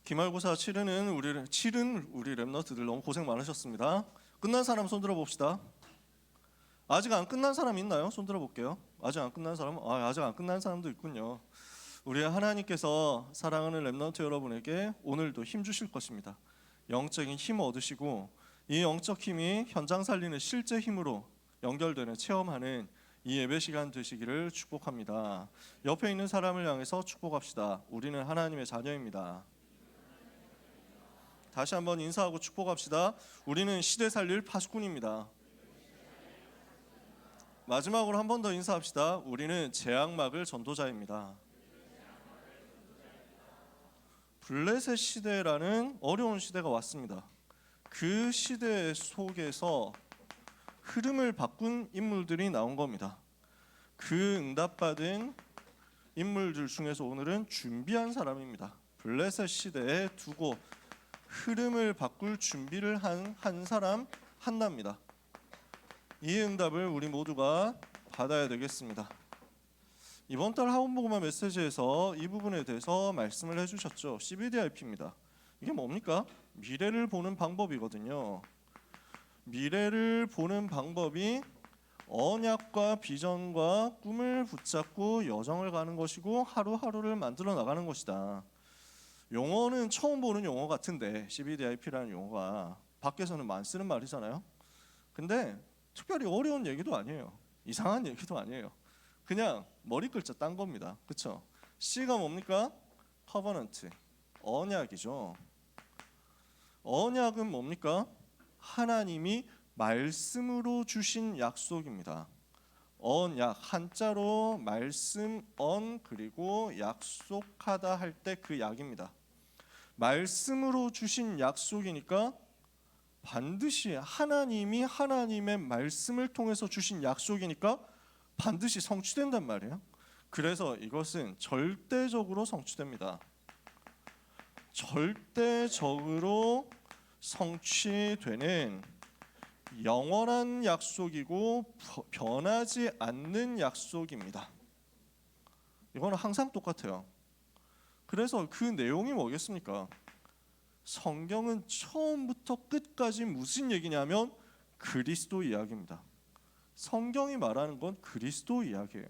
기말고사 치르는 우리 랩너트들 너무 고생 많으셨습니다. 끝난 사람 손 들어 봅시다. 아직 안 끝난 사람 있나요? 손 들어 볼게요. 아직 안 끝난 사람? 아직 안 끝난 사람도 있군요. 우리 하나님께서 사랑하는 랩너트 여러분에게 오늘도 힘 주실 것입니다. 영적인 힘 얻으시고 이 영적 힘이 현장 살리는 실제 힘으로 연결되는 체험하는 이 예배 시간 되시기를 축복합니다. 옆에 있는 사람을 향해서 축복합시다. 우리는 하나님의 자녀입니다. 다시 한번 인사하고 축복합시다. 우리는 시대 살릴 파수꾼입니다. 마지막으로 한 번 더 인사합시다. 우리는 재앙막을 전도자입니다. 블레셋 시대라는 어려운 시대가 왔습니다. 그 시대 속에서 흐름을 바꾼 인물들이 나온 겁니다. 그 응답받은 인물들 중에서 오늘은 준비한 사람입니다. 블레셋 시대에 두고 흐름을 바꿀 준비를 한 사람 한나입니다. 이 응답을 우리 모두가 받아야 되겠습니다. 이번 달 하원복음화 메시지에서 이 부분에 대해서 말씀을 해주셨죠. CBDIP입니다. 이게 뭡니까? 미래를 보는 방법이거든요. 미래를 보는 방법이 언약과 비전과 꿈을 붙잡고 여정을 가는 것이고 하루하루를 만들어 나가는 것이다. 용어는 처음 보는 용어 같은데 CBDIP라는 용어가 밖에서는 많이 쓰는 말이잖아요. 근데 특별히 어려운 얘기도 아니에요. 이상한 얘기도 아니에요. 그냥 머리 글자 딴 겁니다. 그렇죠? C가 뭡니까? 커버넌트, 언약이죠. 언약은 뭡니까? 하나님이 말씀으로 주신 약속입니다. 언약, 한자로 말씀, 그리고 약속하다 할 때 그 약입니다. 말씀으로 주신 약속이니까 반드시 하나님이 하나님의 말씀을 통해서 주신 약속이니까 반드시 성취된단 말이에요. 그래서 이것은 절대적으로 성취됩니다. 절대적으로 성취되는 영원한 약속이고 변하지 않는 약속입니다. 이거는 항상 똑같아요. 그래서 그 내용이 뭐겠습니까? 성경은 처음부터 끝까지 무슨 얘기냐면 그리스도 이야기입니다. 성경이 말하는 건 그리스도 이야기예요.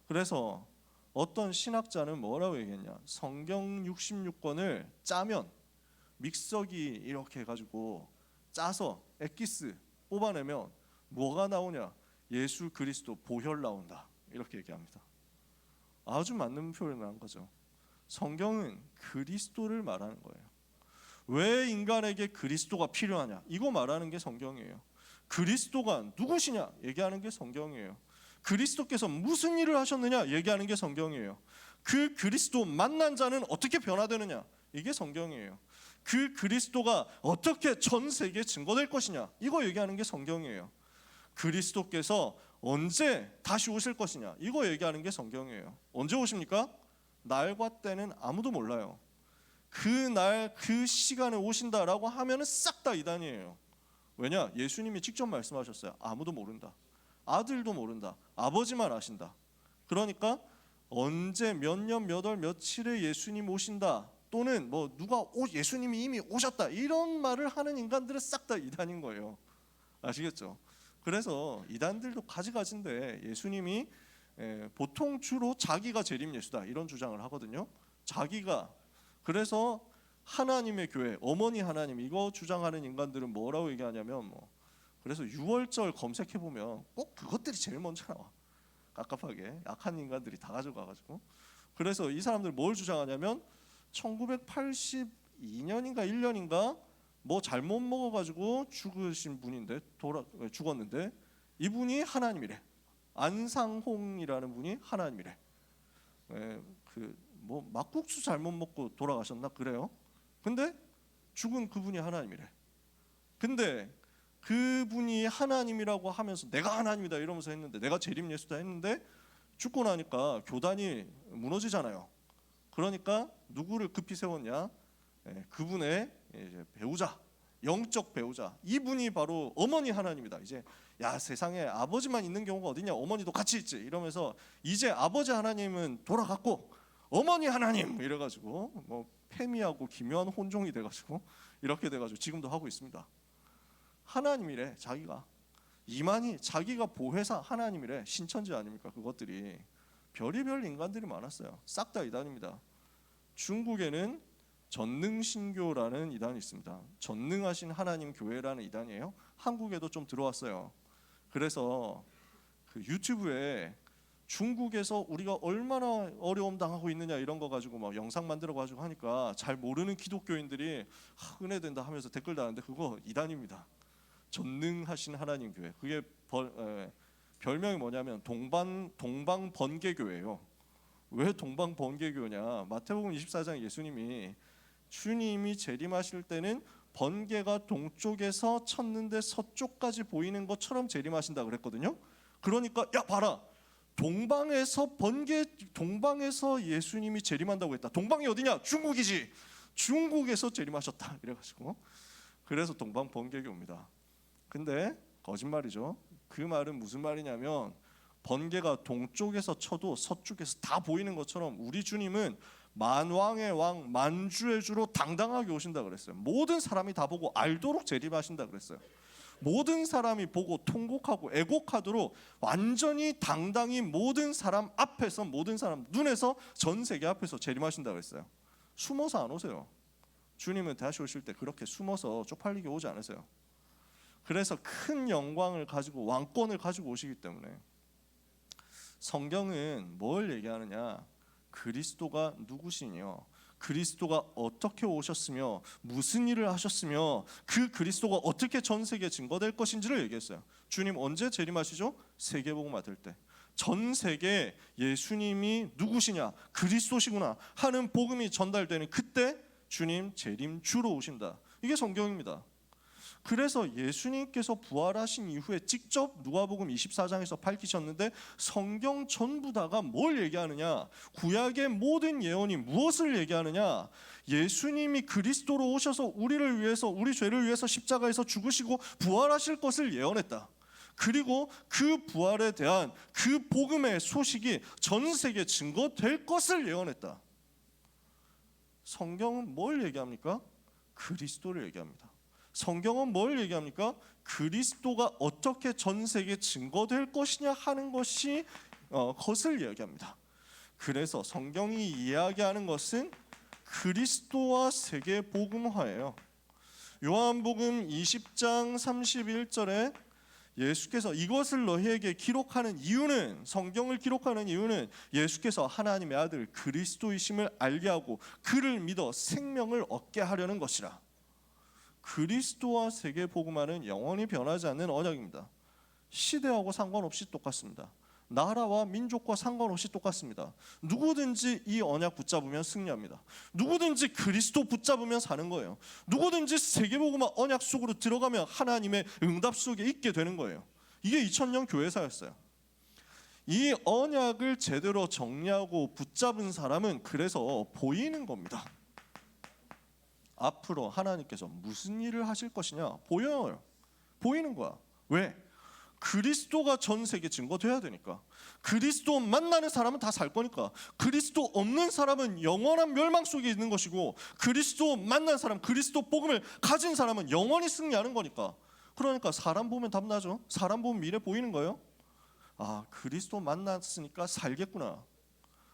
그래서 어떤 신학자는 뭐라고 얘기했냐? 성경 66권을 짜면 믹서기 이렇게 해가지고 짜서 엑기스 뽑아내면 뭐가 나오냐? 예수 그리스도 보혈 나온다. 이렇게 얘기합니다. 아주 맞는 표현을 한 거죠. 성경은 그리스도를 말하는 거예요. 왜 인간에게 그리스도가 필요하냐? 이거 말하는 게 성경이에요. 그리스도가 누구시냐? 얘기하는 게 성경이에요. 그리스도께서 무슨 일을 하셨느냐? 얘기하는 게 성경이에요. 그 그리스도 만난 자는 어떻게 변화되느냐? 이게 성경이에요. 그 그리스도가 어떻게 전 세계에 증거될 것이냐? 이거 얘기하는 게 성경이에요. 그리스도께서 언제 다시 오실 것이냐? 이거 얘기하는 게 성경이에요. 언제 오십니까? 날과 때는 아무도 몰라요. 그 날, 그 시간에 오신다라고 하면은 싹 다 이단이에요. 왜냐? 예수님이 직접 말씀하셨어요. 아무도 모른다. 아들도 모른다. 아버지만 아신다. 그러니까 언제 몇 년 몇 월 며칠에 예수님 오신다. 또는 뭐 누가 예수님이 이미 오셨다. 이런 말을 하는 인간들은 싹 다 이단인 거예요. 아시겠죠? 그래서 이단들도 가지가지인데 예수님이 보통 주로 자기가 재림 예수다 이런 주장을 하거든요. 자기가. 그래서 하나님의 교회, 어머니 하나님 이거 주장하는 인간들은 뭐라고 얘기하냐면 그래서 6월절 검색해 보면 꼭 그것들이 제일 먼저 나와. 깝깝하게 약한 인간들이 다 가져가가지고. 그래서 이 사람들 뭘 주장하냐면 1982년인가 1년인가 뭐 잘못 먹어가지고 죽으신 분인데 죽었는데 이분이 하나님이래. 안상홍이라는 분이 하나님이래. 뭐 막국수 잘못 먹고 돌아가셨나 그래요. 근데 죽은 그분이 하나님이래. 근데 그분이 하나님이라고 하면서 내가 하나님이다 이러면서 했는데 내가 재림 예수다 했는데 죽고 나니까 교단이 무너지잖아요. 그러니까 누구를 급히 세웠냐? 그분의 배우자, 영적 배우자. 이분이 바로 어머니 하나님이다. 이제 야 세상에 아버지만 있는 경우가 어디냐? 어머니도 같이 있지. 이러면서 이제 아버지 하나님은 돌아갔고 어머니 하나님 이래가지고 뭐 페미하고 기묘한 혼종이 돼가지고 이렇게 돼가지고 지금도 하고 있습니다. 하나님이래. 자기가 이만희 자기가 보혜사 하나님이래. 신천지 아닙니까? 그것들이 별의별 인간들이 많았어요. 싹 다 이단입니다. 중국에는 전능신교라는 이단이 있습니다. 전능하신 하나님 교회라는 이단이에요. 한국에도 좀 들어왔어요. 그래서 그 유튜브에 중국에서 우리가 얼마나 어려움 당하고 있느냐 이런 거 가지고 막 영상 만들어 가지고 하니까 잘 모르는 기독교인들이 은혜된다 하면서 댓글 다는데 그거 이단입니다. 전능하신 하나님 교회. 그게 별명이 뭐냐면 동방번개교회예요. 왜 동방번개교냐? 마태복음 24장 예수님이 주님이 재림하실 때는 번개가 동쪽에서 쳤는데 서쪽까지 보이는 것처럼 재림하신다 그랬거든요. 그러니까 야 봐라. 동방에서 예수님이 재림한다고 했다. 동방이 어디냐? 중국이지. 중국에서 재림하셨다. 이래가지고 그래서 동방번개교입니다. 근데 거짓말이죠. 그 말은 무슨 말이냐면 번개가 동쪽에서 쳐도 서쪽에서 다 보이는 것처럼 우리 주님은 만왕의 왕 만주의 주로 당당하게 오신다 그랬어요. 모든 사람이 다 보고 알도록 재림하신다 그랬어요. 모든 사람이 보고 통곡하고 애곡하도록 완전히 당당히 모든 사람 앞에서 모든 사람 눈에서 전 세계 앞에서 재림하신다 그랬어요. 숨어서 안 오세요. 주님은 다시 오실 때 그렇게 숨어서 쪽팔리게 오지 않으세요. 그래서 큰 영광을 가지고 왕권을 가지고 오시기 때문에 성경은 뭘 얘기하느냐? 그리스도가 누구시며 그리스도가 어떻게 오셨으며 무슨 일을 하셨으며 그 그리스도가 어떻게 전 세계에 증거될 것인지를 얘기했어요. 주님 언제 재림하시죠? 세계복음 맡을 때. 전 세계에 예수님이 누구시냐? 그리스도시구나 하는 복음이 전달되는 그때 주님 재림 주로 오신다. 이게 성경입니다. 그래서 예수님께서 부활하신 이후에 직접 누가복음 24장에서 밝히셨는데 성경 전부 다가 뭘 얘기하느냐? 구약의 모든 예언이 무엇을 얘기하느냐? 예수님이 그리스도로 오셔서 우리를 위해서 우리 죄를 위해서 십자가에서 죽으시고 부활하실 것을 예언했다. 그리고 그 부활에 대한 그 복음의 소식이 전 세계에 증거될 것을 예언했다. 성경은 뭘 얘기합니까? 그리스도를 얘기합니다. 성경은 뭘 얘기합니까? 그리스도가 어떻게 전 세계에 증거될 것이냐 하는 것을 이야기합니다. 그래서 성경이 이야기하는 것은 그리스도와 세계 복음화예요. 요한복음 20장 31절에 예수께서 이것을 너희에게 기록하는 이유는 성경을 기록하는 이유는 예수께서 하나님의 아들 그리스도이심을 알게 하고 그를 믿어 생명을 얻게 하려는 것이라. 그리스도와 세계 복음화는 영원히 변하지 않는 언약입니다. 시대하고 상관없이 똑같습니다. 나라와 민족과 상관없이 똑같습니다. 누구든지 이 언약 붙잡으면 승리합니다. 누구든지 그리스도 붙잡으면 사는 거예요. 누구든지 세계 복음화 언약 속으로 들어가면 하나님의 응답 속에 있게 되는 거예요. 이게 2000년 교회사였어요. 이 언약을 제대로 정리하고 붙잡은 사람은 그래서 보이는 겁니다. 앞으로 하나님께서 무슨 일을 하실 것이냐 보여요. 보이는 거야. 왜? 그리스도가 전 세계 증거돼야 되니까. 그리스도 만나는 사람은 다 살 거니까. 그리스도 없는 사람은 영원한 멸망 속에 있는 것이고 그리스도 만난 사람, 그리스도 복음을 가진 사람은 영원히 승리하는 거니까. 그러니까 사람 보면 답나죠. 사람 보면 미래 보이는 거예요. 아, 그리스도 만났으니까 살겠구나.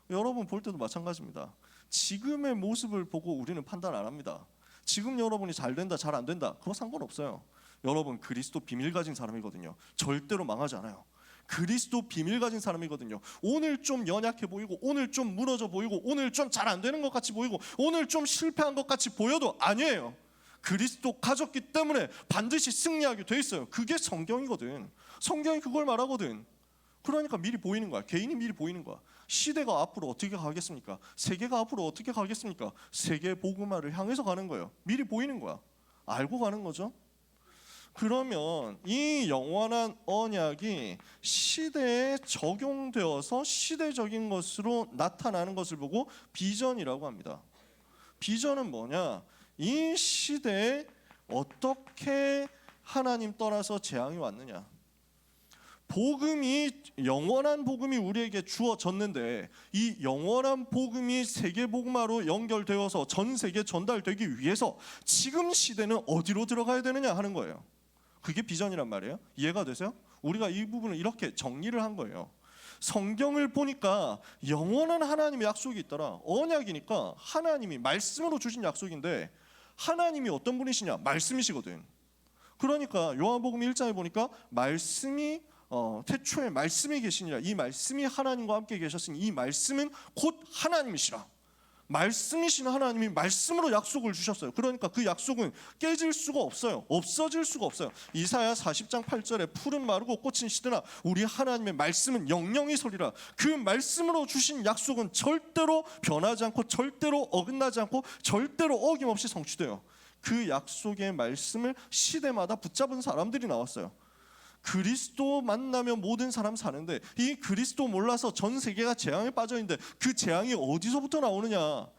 여러분 볼 때도 마찬가지입니다. 지금의 모습을 보고 우리는 판단 안 합니다. 지금 여러분이 잘 된다 잘 안 된다 그거 상관없어요. 여러분 그리스도 비밀 가진 사람이거든요. 절대로 망하지 않아요. 그리스도 비밀 가진 사람이거든요. 오늘 좀 연약해 보이고 오늘 좀 무너져 보이고 오늘 좀 잘 안 되는 것 같이 보이고 오늘 좀 실패한 것 같이 보여도 아니에요. 그리스도 가졌기 때문에 반드시 승리하게 돼 있어요. 그게 성경이거든. 성경이 그걸 말하거든. 그러니까 미리 보이는 거야. 개인이 미리 보이는 거야. 시대가 앞으로 어떻게 가겠습니까? 세계가 앞으로 어떻게 가겠습니까? 세계 복음화를 향해서 가는 거예요. 미리 보이는 거야. 알고 가는 거죠. 그러면 이 영원한 언약이 시대에 적용되어서 시대적인 것으로 나타나는 것을 보고 비전이라고 합니다. 비전은 뭐냐? 이 시대에 어떻게 하나님 떠나서 재앙이 왔느냐? 복음이 영원한 복음이 우리에게 주어졌는데 이 영원한 복음이 세계복음화로 연결되어서 전 세계에 전달되기 위해서 지금 시대는 어디로 들어가야 되느냐 하는 거예요. 그게 비전이란 말이에요. 이해가 되세요? 우리가 이 부분을 이렇게 정리를 한 거예요. 성경을 보니까 영원한 하나님의 약속이 있더라. 언약이니까 하나님이 말씀으로 주신 약속인데 하나님이 어떤 분이시냐? 말씀이시거든. 그러니까 요한복음 1장에 보니까 말씀이 태초에 말씀이 계시니라. 이 말씀이 하나님과 함께 계셨으니 이 말씀은 곧 하나님이시라. 말씀이신 하나님이 말씀으로 약속을 주셨어요. 그러니까 그 약속은 깨질 수가 없어요. 없어질 수가 없어요. 이사야 40장 8절에 푸른 마르고 꽃은 시드나 우리 하나님의 말씀은 영영이 서리라. 그 말씀으로 주신 약속은 절대로 변하지 않고 절대로 어긋나지 않고 절대로 어김없이 성취돼요. 그 약속의 말씀을 시대마다 붙잡은 사람들이 나왔어요. 그리스도 만나면 모든 사람 사는데 이 그리스도 몰라서 전 세계가 재앙에 빠져 있는데 그 재앙이 어디서부터 나오느냐?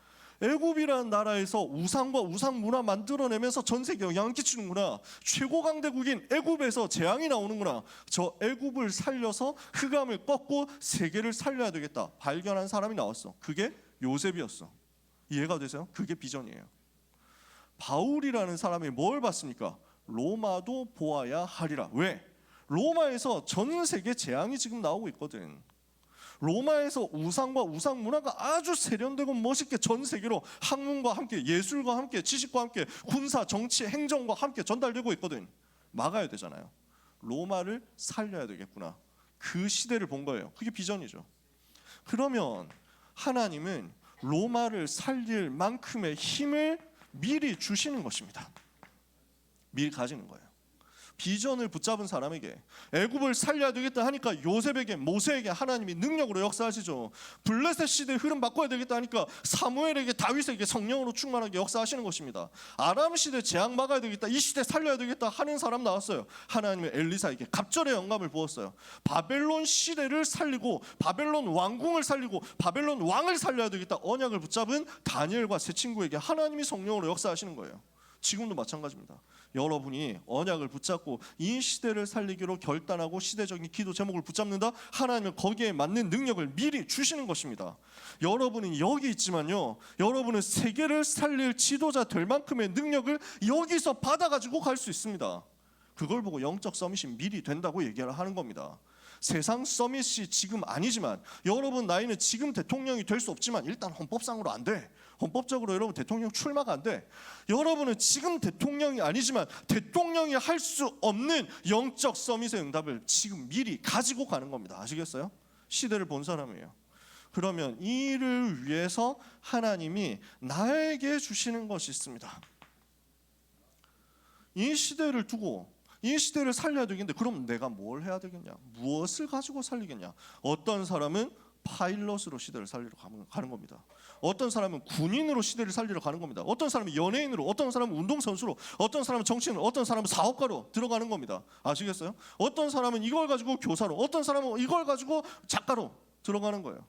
애굽이라는 나라에서 우상과 우상 문화 만들어내면서 전 세계에 영향을 끼치는구나. 최고 강대국인 애굽에서 재앙이 나오는구나. 저 애굽을 살려서 흑암을 꺾고 세계를 살려야 되겠다. 발견한 사람이 나왔어. 그게 요셉이었어. 이해가 되세요? 그게 비전이에요. 바울이라는 사람이 뭘 봤습니까? 로마도 보아야 하리라. 왜? 로마에서 전 세계 재앙이 지금 나오고 있거든. 로마에서 우상과 우상 문화가 아주 세련되고 멋있게 전 세계로 학문과 함께 예술과 함께 지식과 함께 군사, 정치, 행정과 함께 전달되고 있거든. 막아야 되잖아요. 로마를 살려야 되겠구나. 그 시대를 본 거예요. 그게 비전이죠. 그러면 하나님은 로마를 살릴 만큼의 힘을 미리 주시는 것입니다. 미리 가지는 거예요. 비전을 붙잡은 사람에게 애굽을 살려야 되겠다 하니까 요셉에게 모세에게 하나님이 능력으로 역사하시죠. 블레셋 시대 흐름 바꿔야 되겠다 하니까 사무엘에게 다윗에게 성령으로 충만하게 역사하시는 것입니다. 아람 시대 재앙 막아야 되겠다, 이 시대 살려야 되겠다 하는 사람 나왔어요. 하나님의 엘리사에게 갑절의 영감을 부었어요. 바벨론 시대를 살리고 바벨론 왕궁을 살리고 바벨론 왕을 살려야 되겠다 언약을 붙잡은 다니엘과 세 친구에게 하나님이 성령으로 역사하시는 거예요. 지금도 마찬가지입니다. 여러분이 언약을 붙잡고 이 시대를 살리기로 결단하고 시대적인 기도 제목을 붙잡는다. 하나님은 거기에 맞는 능력을 미리 주시는 것입니다. 여러분은 여기 있지만요, 여러분은 세계를 살릴 지도자 될 만큼의 능력을 여기서 받아가지고 갈 수 있습니다. 그걸 보고 영적 서밋이 미리 된다고 얘기를 하는 겁니다. 세상 서밋이 지금 아니지만 여러분 나이는 지금 대통령이 될 수 없지만 일단 헌법상으로 안 돼. 헌법적으로 여러분 대통령 출마가 안 돼. 여러분은 지금 대통령이 아니지만 대통령이 할 수 없는 영적 서밋의 응답을 지금 미리 가지고 가는 겁니다. 아시겠어요? 시대를 본 사람이에요. 그러면 이를 위해서 하나님이 나에게 주시는 것이 있습니다. 이 시대를 두고 이 시대를 살려야 되겠는데 그럼 내가 뭘 해야 되겠냐? 무엇을 가지고 살리겠냐? 어떤 사람은 파일럿으로 시대를 살리러 가는 겁니다. 어떤 사람은 군인으로 시대를 살리러 가는 겁니다. 어떤 사람은 연예인으로, 어떤 사람은 운동선수로, 어떤 사람은 정치인으로, 어떤 사람은 사업가로 들어가는 겁니다. 아시겠어요? 어떤 사람은 이걸 가지고 교사로, 어떤 사람은 이걸 가지고 작가로 들어가는 거예요.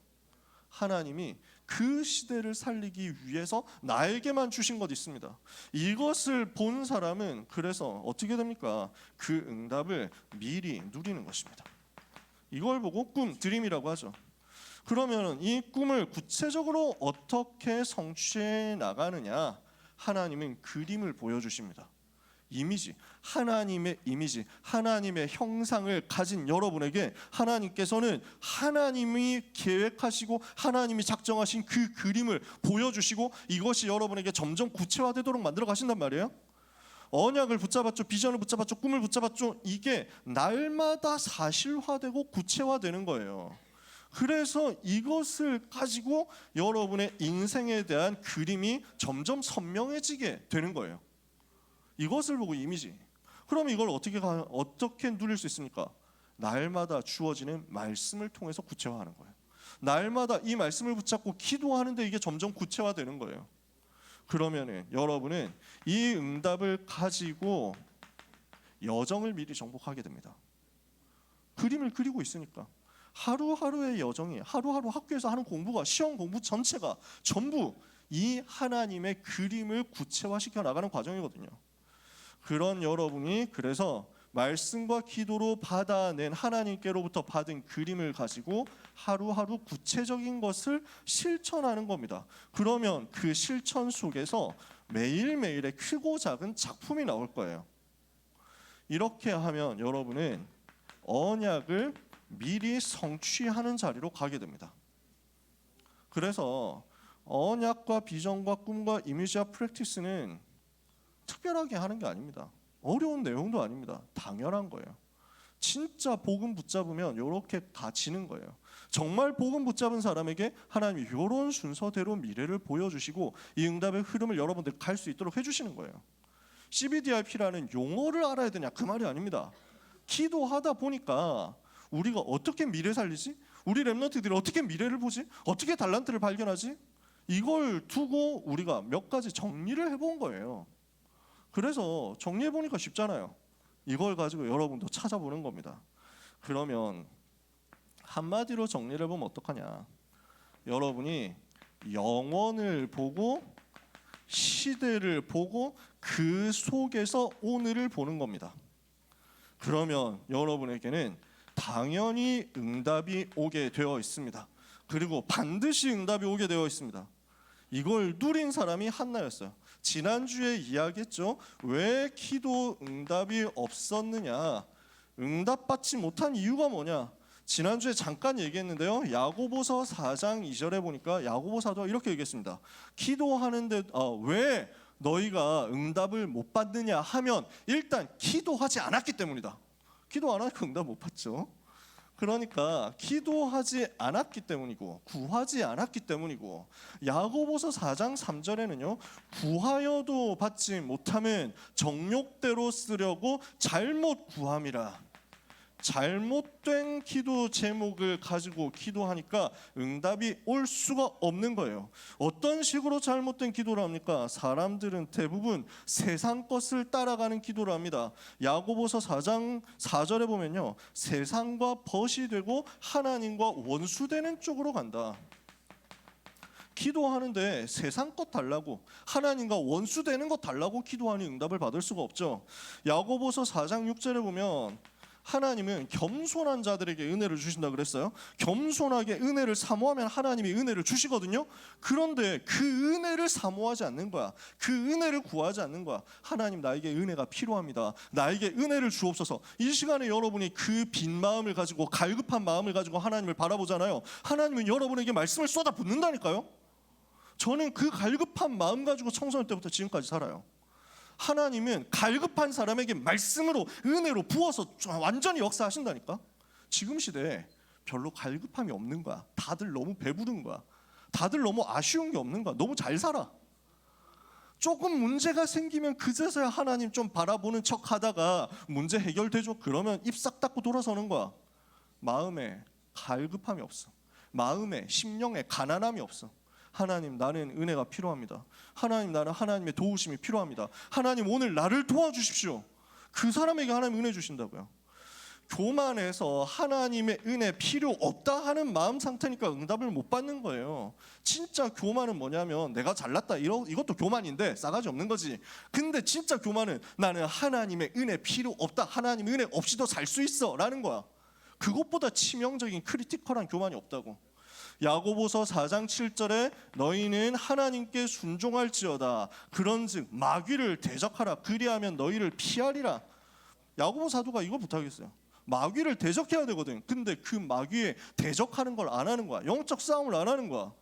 하나님이 그 시대를 살리기 위해서 나에게만 주신 것 있습니다. 이것을 본 사람은 그래서 어떻게 됩니까? 그 응답을 미리 누리는 것입니다. 이걸 보고 꿈, 드림이라고 하죠. 그러면 이 꿈을 구체적으로 어떻게 성취해 나가느냐? 하나님은 그림을 보여주십니다. 이미지, 하나님의 이미지, 하나님의 형상을 가진 여러분에게 하나님께서는 하나님이 계획하시고 하나님이 작정하신 그 그림을 보여주시고 이것이 여러분에게 점점 구체화되도록 만들어 가신단 말이에요. 언약을 붙잡았죠, 비전을 붙잡았죠, 꿈을 붙잡았죠. 이게 날마다 사실화되고 구체화되는 거예요. 그래서 이것을 가지고 여러분의 인생에 대한 그림이 점점 선명해지게 되는 거예요. 이것을 보고 이미지. 그럼 이걸 어떻게 누릴 수 있습니까? 날마다 주어지는 말씀을 통해서 구체화하는 거예요. 날마다 이 말씀을 붙잡고 기도하는데 이게 점점 구체화되는 거예요. 그러면은 여러분은 이 응답을 가지고 여정을 미리 정복하게 됩니다. 그림을 그리고 있으니까. 하루하루의 여정이, 하루하루 학교에서 하는 공부가, 시험 공부 전체가 전부 이 하나님의 그림을 구체화시켜 나가는 과정이거든요. 그런 여러분이 그래서 말씀과 기도로 받아낸 하나님께로부터 받은 그림을 가지고 하루하루 구체적인 것을 실천하는 겁니다. 그러면 그 실천 속에서 매일매일의 크고 작은 작품이 나올 거예요. 이렇게 하면 여러분은 언약을 미리 성취하는 자리로 가게 됩니다. 그래서 언약과 비전과 꿈과 이미지와 프랙티스는 특별하게 하는 게 아닙니다. 어려운 내용도 아닙니다. 당연한 거예요. 진짜 복음 붙잡으면 이렇게 가지는 거예요. 정말 복음 붙잡은 사람에게 하나님이 이런 순서대로 미래를 보여주시고 이 응답의 흐름을 여러분들 갈 수 있도록 해주시는 거예요. CBDRP라는 용어를 알아야 되냐 그 말이 아닙니다. 기도하다 보니까 우리가 어떻게 미래 살리지? 우리 렘넌트들이 어떻게 미래를 보지? 어떻게 달란트를 발견하지? 이걸 두고 우리가 몇 가지 정리를 해본 거예요. 그래서 정리해보니까 쉽잖아요. 이걸 가지고 여러분도 찾아보는 겁니다. 그러면 한마디로 정리를 해보면 어떡하냐. 여러분이 영원을 보고 시대를 보고 그 속에서 오늘을 보는 겁니다. 그러면 여러분에게는 당연히 응답이 오게 되어 있습니다. 그리고 반드시 응답이 오게 되어 있습니다. 이걸 누린 사람이 한나였어요. 지난주에 이야기했죠. 왜 기도 응답이 없었느냐. 응답받지 못한 이유가 뭐냐. 지난주에 잠깐 얘기했는데요. 야고보서 4장 2절에 보니까 야고보 사도가 이렇게 얘기했습니다. 기도하는데 왜 너희가 응답을 못 받느냐 하면 일단 기도하지 않았기 때문이다. 기도 안 하니까 응답 못 받죠. 그러니까 기도하지 않았기 때문이고 구하지 않았기 때문이고, 야고보서 4장 3절에는요 구하여도 받지 못함은 정욕대로 쓰려고 잘못 구함이라. 잘못된 기도 제목을 가지고 기도하니까 응답이 올 수가 없는 거예요. 어떤 식으로 잘못된 기도를 합니까? 사람들은 대부분 세상 것을 따라가는 기도를 합니다. 야고보서 4장 4절에 보면요, 세상과 벗이 되고 하나님과 원수되는 쪽으로 간다. 기도하는데 세상 것 달라고, 하나님과 원수되는 것 달라고 기도하니 응답을 받을 수가 없죠. 야고보서 4장 6절에 보면 하나님은 겸손한 자들에게 은혜를 주신다 그랬어요. 겸손하게 은혜를 사모하면 하나님이 은혜를 주시거든요. 그런데 그 은혜를 사모하지 않는 거야. 그 은혜를 구하지 않는 거야. 하나님, 나에게 은혜가 필요합니다. 나에게 은혜를 주옵소서. 이 시간에 여러분이 그 빈 마음을 가지고, 갈급한 마음을 가지고 하나님을 바라보잖아요. 하나님은 여러분에게 말씀을 쏟아붓는다니까요. 저는 그 갈급한 마음 가지고 청소년 때부터 지금까지 살아요. 하나님은 갈급한 사람에게 말씀으로, 은혜로 부어서 완전히 역사하신다니까. 지금 시대에 별로 갈급함이 없는 거야. 다들 너무 배부른 거야. 다들 너무 아쉬운 게 없는 거야. 너무 잘 살아. 조금 문제가 생기면 그제서야 하나님 좀 바라보는 척 하다가 문제 해결되죠. 그러면 입 싹 닫고 돌아서는 거야. 마음에 갈급함이 없어. 마음에, 심령에 가난함이 없어. 하나님, 나는 은혜가 필요합니다. 하나님, 나는 하나님의 도우심이 필요합니다. 하나님, 오늘 나를 도와주십시오. 그 사람에게 하나님 은혜 주신다고요. 교만해서 하나님의 은혜 필요 없다 하는 마음 상태니까 응답을 못 받는 거예요. 진짜 교만은 뭐냐면 내가 잘났다, 이것도 교만인데 싸가지 없는 거지. 근데 진짜 교만은 나는 하나님의 은혜 필요 없다, 하나님 은혜 없이도 살 수 있어 라는 거야. 그것보다 치명적인 크리티컬한 교만이 없다고. 야고보서 4장 7절에 너희는 하나님께 순종할지어다. 그런즉 마귀를 대적하라. 그리하면 너희를 피하리라. 야고보 사도가 이걸 부탁했어요. 마귀를 대적해야 되거든. 근데 그 마귀에 대적하는 걸 안 하는 거야. 영적 싸움을 안 하는 거야.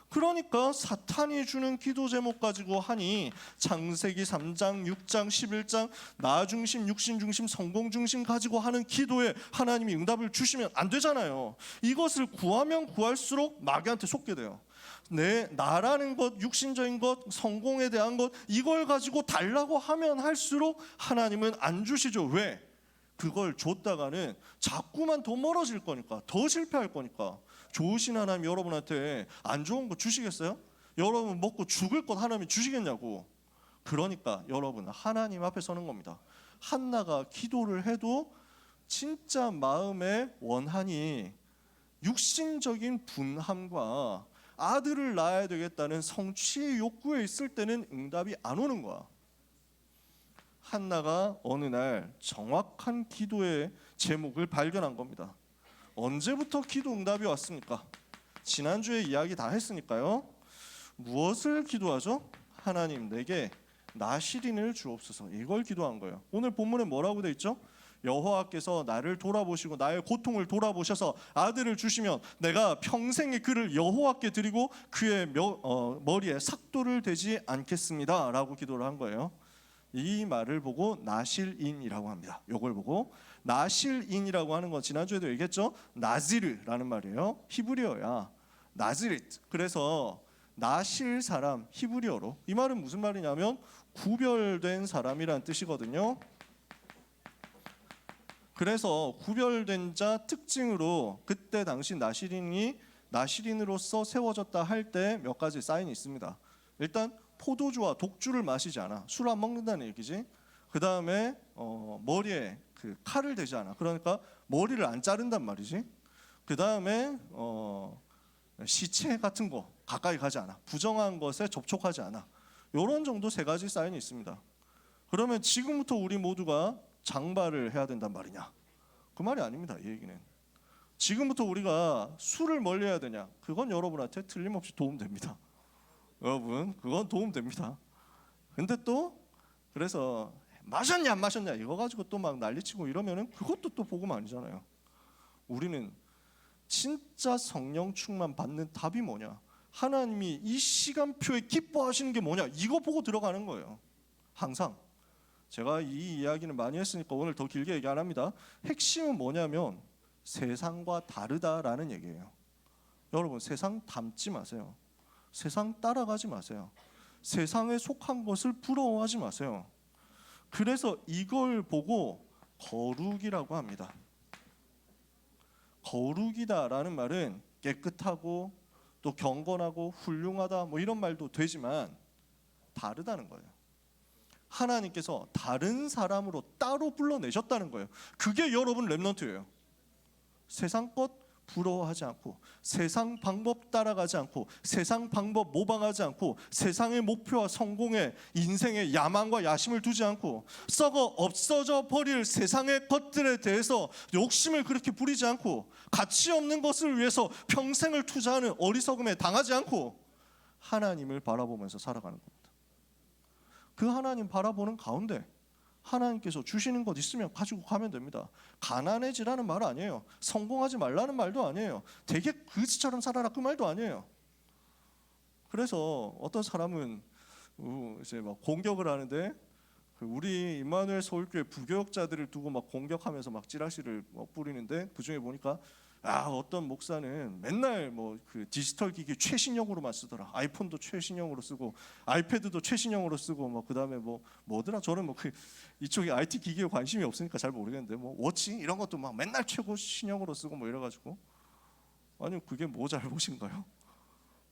그러니까 사탄이 주는 기도 제목 가지고 하니 창세기 3장, 6장, 11장 나 중심, 육신 중심, 성공 중심 가지고 하는 기도에 하나님이 응답을 주시면 안 되잖아요. 이것을 구하면 구할수록 마귀한테 속게 돼요. 나라는 것, 육신적인 것, 성공에 대한 것, 이걸 가지고 달라고 하면 할수록 하나님은 안 주시죠. 왜? 그걸 줬다가는 자꾸만 더 멀어질 거니까, 더 실패할 거니까. 좋으신 하나님 여러분한테 안 좋은 거 주시겠어요? 여러분 먹고 죽을 것 하나님이 주시겠냐고. 그러니까 여러분 하나님 앞에 서는 겁니다. 한나가 기도를 해도 진짜 마음의 원한이 육신적인 분함과 아들을 낳아야 되겠다는 성취의 욕구에 있을 때는 응답이 안 오는 거야. 한나가 어느 날 정확한 기도의 제목을 발견한 겁니다. 언제부터 기도 응답이 왔습니까? 지난주에 이야기 다 했으니까요. 무엇을 기도하죠? 하나님 내게 나실인을 주옵소서. 이걸 기도한 거예요. 오늘 본문에 뭐라고 돼 있죠? 여호와께서 나를 돌아보시고 나의 고통을 돌아보셔서 아들을 주시면 내가 평생의 그를 여호와께 드리고 그의 머리에 삭도를 대지 않겠습니다 라고 기도를 한 거예요. 이 말을 보고 나실인이라고 합니다. 이걸 보고 나실인이라고 하는 건 지난주에도 얘기했죠. 나지르라는 말이에요. 히브리어야 나즈릿. 그래서 나실 사람, 히브리어로 이 말은 무슨 말이냐면 구별된 사람이란 뜻이거든요. 그래서 구별된 자 특징으로 그때 당시 나실인이 나실인으로서 세워졌다 할 때 몇 가지 사인이 있습니다. 일단 포도주와 독주를 마시지 않아. 술 안 먹는다는 얘기지. 그 다음에 머리에 그 칼을 대지 않아. 그러니까 머리를 안 자른단 말이지. 그 다음에 시체 같은 거 가까이 가지 않아. 부정한 것에 접촉하지 않아. 이런 정도 세 가지 사인이 있습니다. 그러면 지금부터 우리 모두가 장발을 해야 된단 말이냐? 그 말이 아닙니다. 이 얘기는 지금부터 우리가 술을 멀리 해야 되냐? 그건 여러분한테 틀림없이 도움됩니다. 여러분 그건 도움됩니다. 근데 또 그래서 마셨냐 안 마셨냐 이거 가지고 또 막 난리치고 이러면은 그것도 또 복음 아니잖아요. 우리는 진짜 성령 충만 받는 답이 뭐냐? 하나님이 이 시간표에 기뻐하시는 게 뭐냐? 이거 보고 들어가는 거예요. 항상 제가 이 이야기는 많이 했으니까 오늘 더 길게 얘기 안 합니다. 핵심은 뭐냐면 세상과 다르다라는 얘기예요. 여러분 세상 닮지 마세요. 세상 따라가지 마세요. 세상에 속한 것을 부러워하지 마세요. 그래서 이걸 보고 거룩이라고 합니다. 거룩이다라는 말은 깨끗하고 또 경건하고 훌륭하다 뭐 이런 말도 되지만 다르다는 거예요. 하나님께서 다른 사람으로 따로 불러내셨다는 거예요. 그게 여러분 렘넌트예요. 세상 것 부러워하지 않고 세상 방법 따라가지 않고 세상 방법 모방하지 않고 세상의 목표와 성공에 인생의 야망과 야심을 두지 않고 썩어 없어져 버릴 세상의 것들에 대해서 욕심을 그렇게 부리지 않고 가치 없는 것을 위해서 평생을 투자하는 어리석음에 당하지 않고 하나님을 바라보면서 살아가는 겁니다. 그 하나님 바라보는 가운데 하나님께서 주시는 것 있으면 가지고 가면 됩니다. 가난해지라는 말 아니에요. 성공하지 말라는 말도 아니에요. 되게 그지처럼 살아라 그 말도 아니에요. 그래서 어떤 사람은 이제 막 공격을 하는데 우리 임마누엘 서울교회 부교역자들을 두고 막 공격하면서 막 찌라시를 뿌리는데 그 중에 보니까 어떤 목사는 맨날 뭐 그 디지털 기기 최신형으로만 쓰더라. 아이폰도 최신형으로 쓰고 아이패드도 최신형으로 쓰고 뭐 그다음에 뭐더라. 저는 뭐 그 이쪽에 IT 기기에 관심이 없으니까 잘 모르겠는데 뭐 워치 이런 것도 막 맨날 최고 신형으로 쓰고 뭐 이래가지고 아니 그게 뭐 잘못인가요?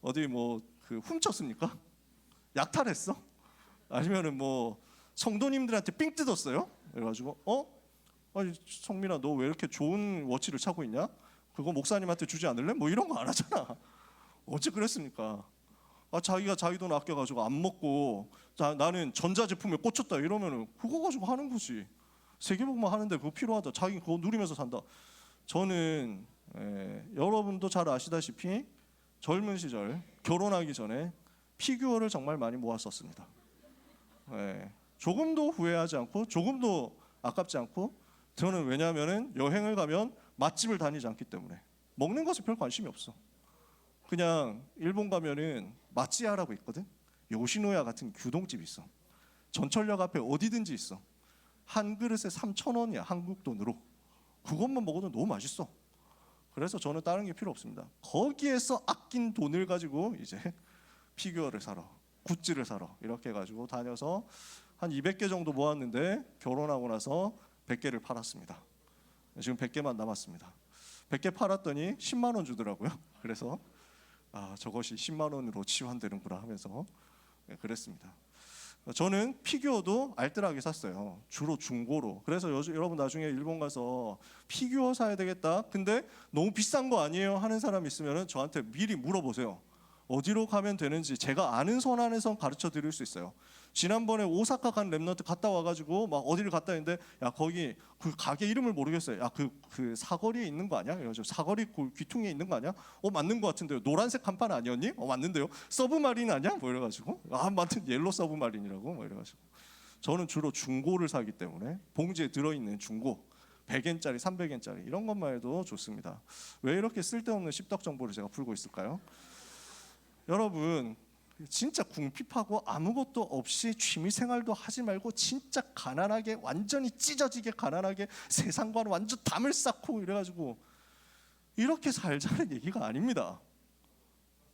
어디 뭐 그 훔쳤습니까? 약탈했어? 아니면은 뭐 성도님들한테 삥 뜯었어요? 그래가지고 아니 성민아 너 왜 이렇게 좋은 워치를 차고 있냐? 그거 목사님한테 주지 않을래? 뭐 이런 거 안 하잖아. 어째 그랬습니까? 자기가 자기 돈 아껴가지고 안 먹고 나는 전자제품에 꽂혔다 이러면은 그거 가지고 하는 거지. 세계복만 하는데 그거 필요하다. 자기 그거 누리면서 산다. 저는 여러분도 잘 아시다시피 젊은 시절 결혼하기 전에 피규어를 정말 많이 모았었습니다. 조금도 후회하지 않고 조금도 아깝지 않고 저는 왜냐하면은 여행을 가면 맛집을 다니지 않기 때문에 먹는 것에 별 관심이 없어. 그냥 일본 가면은 마찌야라고 있거든. 요시노야 같은 규동집 있어. 전철역 앞에 어디든지 있어. 한 그릇에 3,000원이야 한국 돈으로. 그것만 먹어도 너무 맛있어. 그래서 저는 다른 게 필요 없습니다. 거기에서 아낀 돈을 가지고 이제 피규어를 사러 굿즈를 사러 이렇게 해가지고 다녀서 한 200개 정도 모았는데 결혼하고 나서 100개를 팔았습니다. 지금 100개만 남았습니다. 100개 팔았더니 10만 원 주더라고요. 그래서 저것이 10만 원으로 치환되는구나 하면서 그랬습니다. 저는 피규어도 알뜰하게 샀어요. 주로 중고로. 그래서 여러분 나중에 일본 가서 피규어 사야 되겠다. 근데 너무 비싼 거 아니에요? 하는 사람 있으면 저한테 미리 물어보세요. 어디로 가면 되는지 제가 아는 선 안에서 가르쳐 드릴 수 있어요. 지난번에 오사카 간 랩런트 갔다 와가지고 막 어디를 갔다 했는데 야 거기 그 가게 이름을 모르겠어요. 야 그 사거리에 있는 거 아니야? 그래가지고 사거리 귀퉁이에 있는 거 아니야? 맞는 거 같은데요. 노란색 간판 아니었니? 맞는데요. 서브마린 아니야? 뭐 이래가지고 맞든 옐로 서브마린이라고 뭐 이래가지고 저는 주로 중고를 사기 때문에 봉지에 들어있는 중고 100엔짜리 300엔짜리 이런 것만 해도 좋습니다. 왜 이렇게 쓸데없는 씹덕 정보를 제가 풀고 있을까요? 여러분 진짜 궁핍하고 아무것도 없이 취미생활도 하지 말고 진짜 가난하게 완전히 찢어지게 가난하게 세상과는 완전 담을 쌓고 이래가지고 이렇게 살자는 얘기가 아닙니다.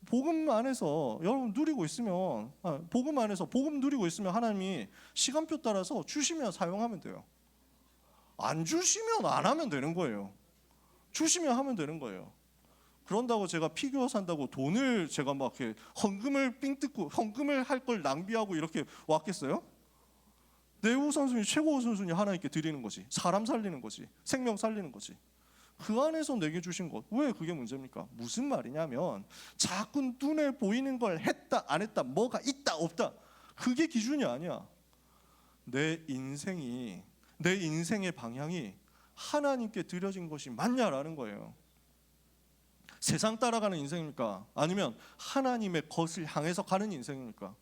복음 안에서 여러분 누리고 있으면 복음 안에서 복음 누리고 있으면 하나님이 시간표 따라서 주시면 사용하면 돼요. 안 주시면 안 하면 되는 거예요. 주시면 하면 되는 거예요. 그런다고 제가 피규어 산다고 돈을 제가 막 이렇게 헌금을 삥 뜯고 헌금을 할 걸 낭비하고 이렇게 왔겠어요? 내 우선순위 최고 우선순위 하나님께 드리는 거지. 사람 살리는 거지. 생명 살리는 거지. 그 안에서 내게 주신 것. 왜 그게 문제입니까? 무슨 말이냐면 자꾸 눈에 보이는 걸 했다 안 했다 뭐가 있다 없다 그게 기준이 아니야. 내 인생의 방향이 하나님께 드려진 것이 맞냐라는 거예요. 세상 따라가는 인생입니까? 아니면 하나님의 것을 향해서 가는 인생입니까?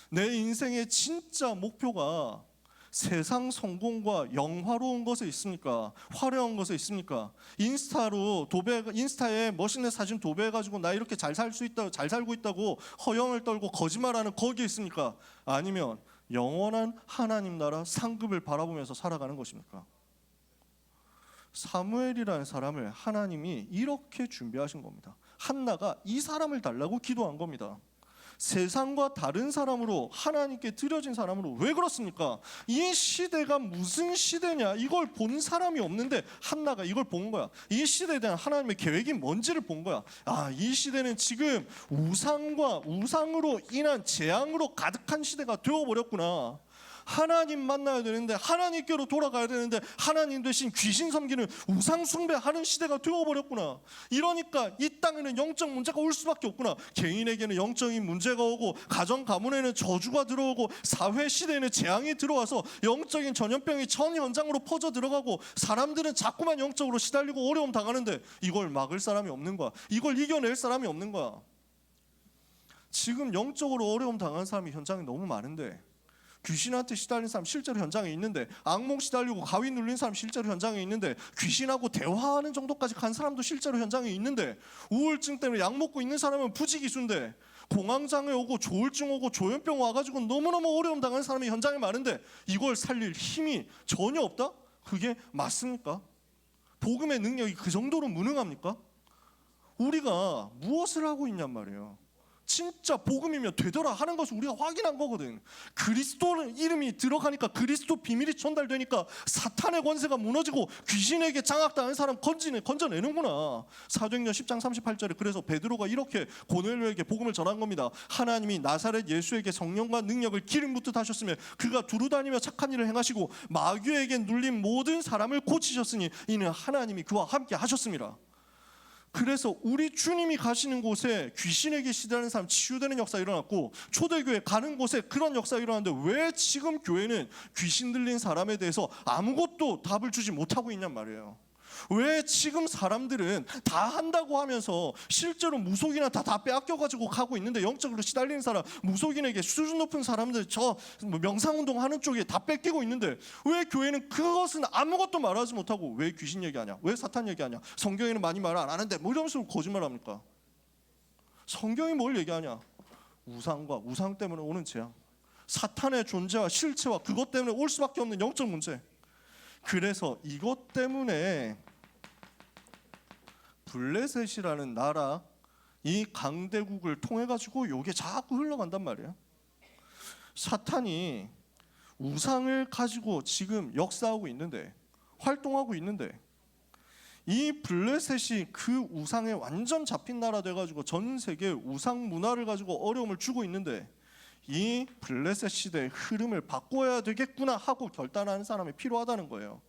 내 인생의 진짜 목표가 세상 성공과 영화로운 것에 있습니까? 화려한 것에 있습니까? 인스타에 멋있는 사진 도배해가지고 나 이렇게 잘 살 수 있다, 잘 살고 있다고 허영을 떨고 거짓말하는 거기에 있습니까? 아니면 영원한 하나님 나라 상급을 바라보면서 살아가는 것입니까? 사무엘이라는 사람을 하나님이 이렇게 준비하신 겁니다. 한나가 이 사람을 달라고 기도한 겁니다. 세상과 다른 사람으로 하나님께 드려진 사람으로 왜 그렇습니까? 이 시대가 무슨 시대냐 이걸 본 사람이 없는데 한나가 이걸 본 거야. 이 시대에 대한 하나님의 계획이 뭔지를 본 거야. 이 시대는 지금 우상으로 인한 재앙으로 가득한 시대가 되어버렸구나. 하나님 만나야 되는데 하나님께로 돌아가야 되는데 하나님 대신 귀신 섬기는 우상 숭배하는 시대가 되어버렸구나. 이러니까 이 땅에는 영적 문제가 올 수밖에 없구나. 개인에게는 영적인 문제가 오고 가정 가문에는 저주가 들어오고 사회 시대에는 재앙이 들어와서 영적인 전염병이 전 현장으로 퍼져 들어가고 사람들은 자꾸만 영적으로 시달리고 어려움 당하는데 이걸 막을 사람이 없는 거야. 이걸 이겨낼 사람이 없는 거야. 지금 영적으로 어려움 당하는 사람이 현장에 너무 많은데 귀신한테 시달린 사람 실제로 현장에 있는데 악몽 시달리고 가위 눌린 사람 실제로 현장에 있는데 귀신하고 대화하는 정도까지 간 사람도 실제로 현장에 있는데 우울증 때문에 약 먹고 있는 사람은 부지기수인데 공황장애 오고 조울증 오고 조현병 와가지고 너무너무 어려움 당하는 사람이 현장에 많은데 이걸 살릴 힘이 전혀 없다? 그게 맞습니까? 복음의 능력이 그 정도로 무능합니까? 우리가 무엇을 하고 있냔 말이에요. 진짜 복음이면 되더라 하는 것을 우리가 확인한 거거든. 그리스도 이름이 들어가니까 그리스도 비밀이 전달되니까 사탄의 권세가 무너지고 귀신에게 장악당한 사람 건져내는구나. 사도행전 10장 38절에 그래서 베드로가 이렇게 고넬료에게 복음을 전한 겁니다. 하나님이 나사렛 예수에게 성령과 능력을 기름 붓듯 하셨으며 그가 두루다니며 착한 일을 행하시고 마귀에게 눌린 모든 사람을 고치셨으니 이는 하나님이 그와 함께 하셨습니다. 그래서 우리 주님이 가시는 곳에 귀신에게 시달리는 사람 치유되는 역사가 일어났고 초대교회 가는 곳에 그런 역사가 일어났는데 왜 지금 교회는 귀신 들린 사람에 대해서 아무것도 답을 주지 못하고 있냔 말이에요. 왜 지금 사람들은 다 한다고 하면서 실제로 무속인은 다 빼앗겨가지고 가고 있는데 영적으로 시달리는 사람 무속인에게 수준 높은 사람들 저 명상운동 하는 쪽에 다 뺏기고 있는데 왜 교회는 그것은 아무것도 말하지 못하고 왜 귀신 얘기하냐 왜 사탄 얘기하냐 성경에는 많이 말 안 하는데 뭐 이러면서 거짓말합니까? 성경이 뭘 얘기하냐 우상과 우상 때문에 오는 재앙 사탄의 존재와 실체와 그것 때문에 올 수밖에 없는 영적 문제. 그래서 이것 때문에 블레셋이라는 나라 이 강대국을 통해 가지고 요게 자꾸 흘러간단 말이에요. 사탄이 우상을 가지고 지금 역사하고 있는데 활동하고 있는데 이 블레셋이 그 우상에 완전 잡힌 나라 돼 가지고 전 세계 우상 문화를 가지고 어려움을 주고 있는데 이 블레셋 시대의 흐름을 바꿔야 되겠구나 하고 결단하는 사람이 필요하다는 거예요.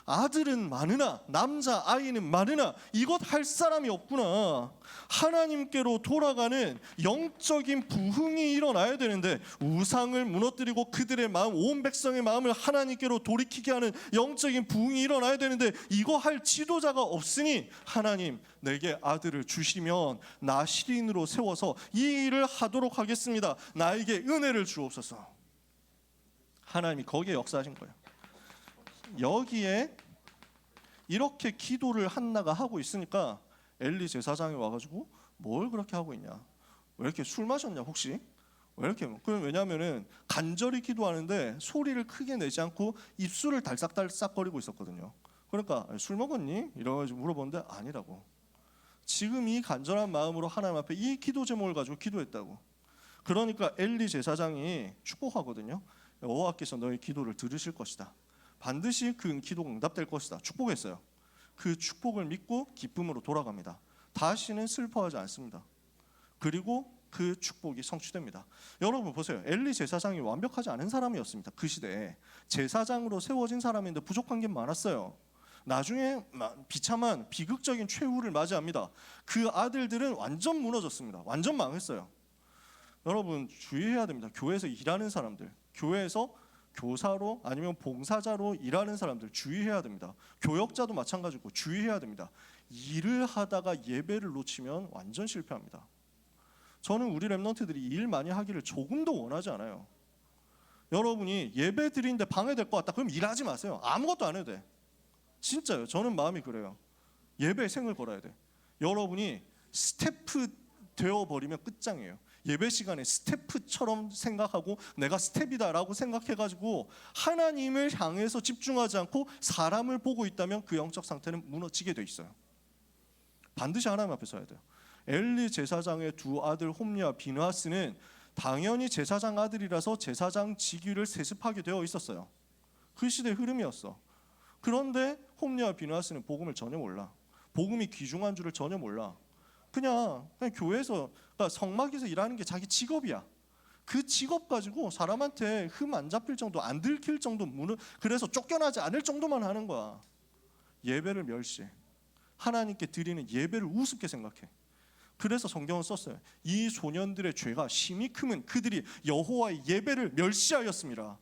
아들은 많으나 남자 아이는 많으나 이것 할 사람이 없구나. 하나님께로 돌아가는 영적인 부흥이 일어나야 되는데 우상을 무너뜨리고 그들의 마음, 온 백성의 마음을 하나님께로 돌이키게 하는 영적인 부흥이 일어나야 되는데 이거 할 지도자가 없으니 하나님 내게 아들을 주시면 나 시린으로 세워서 이 일을 하도록 하겠습니다. 나에게 은혜를 주옵소서. 하나님이 거기에 역사하신 거예요. 여기에 이렇게 기도를 한나가 하고 있으니까 엘리 제사장이 와가지고 뭘 그렇게 하고 있냐? 왜 이렇게 술 마셨냐 혹시? 왜 이렇게? 왜냐하면은 간절히 기도하는데 소리를 크게 내지 않고 입술을 달싹달싹거리고 있었거든요. 그러니까 술 먹었니? 이러가지고 물어보는데 아니라고. 지금 이 간절한 마음으로 하나님 앞에 이 기도 제목을 가지고 기도했다고. 그러니까 엘리 제사장이 축복하거든요. 여호와께서 너의 기도를 들으실 것이다. 반드시 그 기도가 응답될 것이다. 축복했어요. 그 축복을 믿고 기쁨으로 돌아갑니다. 다시는 슬퍼하지 않습니다. 그리고 그 축복이 성취됩니다. 여러분 보세요. 엘리 제사장이 완벽하지 않은 사람이었습니다. 그 시대에 제사장으로 세워진 사람인데 부족한 게 많았어요. 나중에 비참한 비극적인 최후를 맞이합니다. 그 아들들은 완전 무너졌습니다. 완전 망했어요. 여러분 주의해야 됩니다. 교회에서 일하는 사람들, 교회에서 교사로 아니면 봉사자로 일하는 사람들 주의해야 됩니다. 교역자도 마찬가지고 주의해야 됩니다. 일을 하다가 예배를 놓치면 완전 실패합니다. 저는 우리 랩런트들이 일 많이 하기를 조금도 원하지 않아요. 여러분이 예배 드리는데 방해될 것 같다 그럼 일하지 마세요. 아무것도 안 해도 돼. 진짜요. 저는 마음이 그래요. 예배에 생을 걸어야 돼. 여러분이 스태프 되어버리면 끝장이에요. 예배 시간에 스태프처럼 생각하고 내가 스텝이다라고 생각해가지고 하나님을 향해서 집중하지 않고 사람을 보고 있다면 그 영적 상태는 무너지게 돼 있어요. 반드시 하나님 앞에 서야 돼요. 엘리 제사장의 두 아들 홈리와 비느하스는 당연히 제사장 아들이라서 제사장 직위를 세습하게 되어 있었어요. 그 시대의 흐름이었어. 그런데 홈리와 비느하스는 복음을 전혀 몰라. 복음이 귀중한 줄을 전혀 몰라. 그냥 교회에서 그러니까 성막에서 일하는 게 자기 직업이야. 그 직업 가지고 사람한테 흠 안 잡힐 정도, 안 들킬 정도, 그래서 쫓겨나지 않을 정도만 하는 거야. 예배를 멸시해. 하나님께 드리는 예배를 우습게 생각해. 그래서 성경은 썼어요. 이 소년들의 죄가 심히 크면 그들이 여호와의 예배를 멸시하였습니다.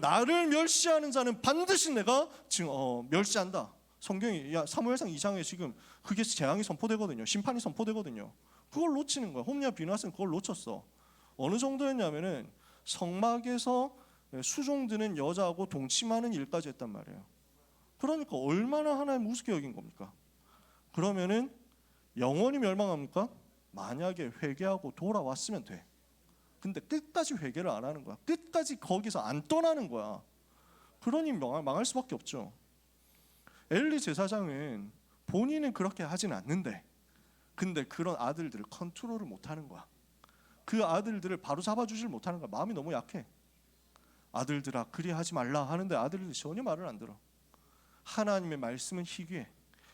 나를 멸시하는 자는 반드시 내가 지금 멸시한다. 성경이 사무엘상 2장에 지금 그게 재앙이 선포되거든요. 심판이 선포되거든요. 그걸 놓치는 거야. 홈리와 비느하스는 그걸 놓쳤어. 어느 정도였냐면은 성막에서 수종드는 여자하고 동침하는 일까지 했단 말이에요. 그러니까 얼마나 하나님 우습게 여긴 겁니까? 그러면은 영원히 멸망합니까? 만약에 회개하고 돌아왔으면 돼. 근데 끝까지 회개를 안 하는 거야. 끝까지 거기서 안 떠나는 거야. 그러니 망할 수밖에 없죠. 엘리 제사장은 본인은 그렇게 하진 않는데 근데 그런 아들들을 컨트롤을 못하는 거야. 그 아들들을 바로 잡아주질 못하는 거야. 마음이 너무 약해. 아들들아 그리 하지 말라 하는데 아들들이 전혀 말을 안 들어. 하나님의 말씀은 희귀해.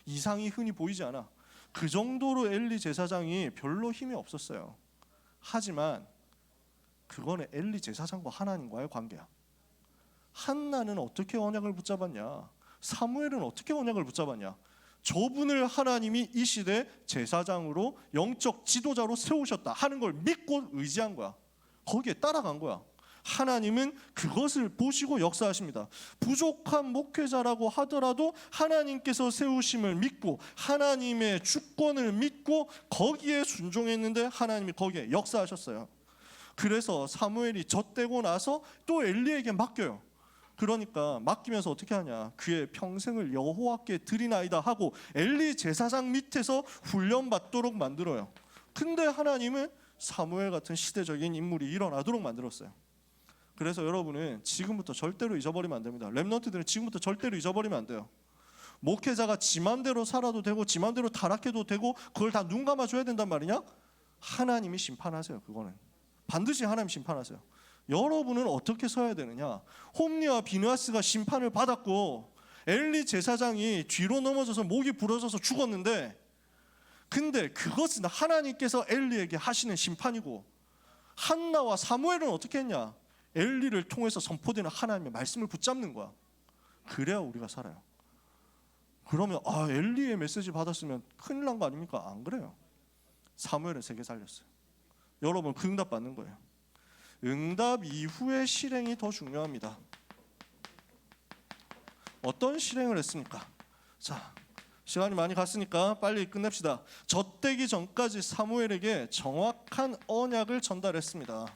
이상이 흔히 보이지 않아. 그 정도로 엘리 제사장이 별로 힘이 없었어요. 하지만 그거는 엘리 제사장과 하나님과의 관계야. 한나는 어떻게 언약을 붙잡았냐? 사무엘은 어떻게 언약을 붙잡았냐? 저분을 하나님이 이 시대 제사장으로 영적 지도자로 세우셨다 하는 걸 믿고 의지한 거야. 거기에 따라간 거야. 하나님은 그것을 보시고 역사하십니다. 부족한 목회자라고 하더라도 하나님께서 세우심을 믿고 하나님의 주권을 믿고 거기에 순종했는데 하나님이 거기에 역사하셨어요. 그래서 사무엘이 젖되고 나서 또 엘리에게 맡겨요. 그러니까 맡기면서 어떻게 하냐? 그의 평생을 여호와께 드리나이다 하고 엘리 제사장 밑에서 훈련받도록 만들어요. 근데 하나님은 사무엘 같은 시대적인 인물이 일어나도록 만들었어요. 그래서 여러분은 지금부터 절대로 잊어버리면 안 됩니다. 랩런트들은 지금부터 절대로 잊어버리면 안 돼요. 목회자가 지 맘대로 살아도 되고 지 맘대로 타락해도 되고 그걸 다 눈 감아줘야 된단 말이냐? 하나님이 심판하세요. 그거는 반드시 하나님 심판하세요. 여러분은 어떻게 서야 되느냐? 홈리와 비느하스가 심판을 받았고 엘리 제사장이 뒤로 넘어져서 목이 부러져서 죽었는데 근데 그것은 하나님께서 엘리에게 하시는 심판이고 한나와 사무엘은 어떻게 했냐? 엘리를 통해서 선포되는 하나님의 말씀을 붙잡는 거야. 그래야 우리가 살아요. 그러면 엘리의 메시지 받았으면 큰일 난 거 아닙니까? 안 그래요. 사무엘은 3개 살렸어요. 여러분 그 응답 받는 거예요. 응답 이후의 실행이 더 중요합니다. 어떤 실행을 했습니까? 자, 시간이 많이 갔으니까 빨리 끝냅시다. 젖되기 전까지 사무엘에게 정확한 언약을 전달했습니다.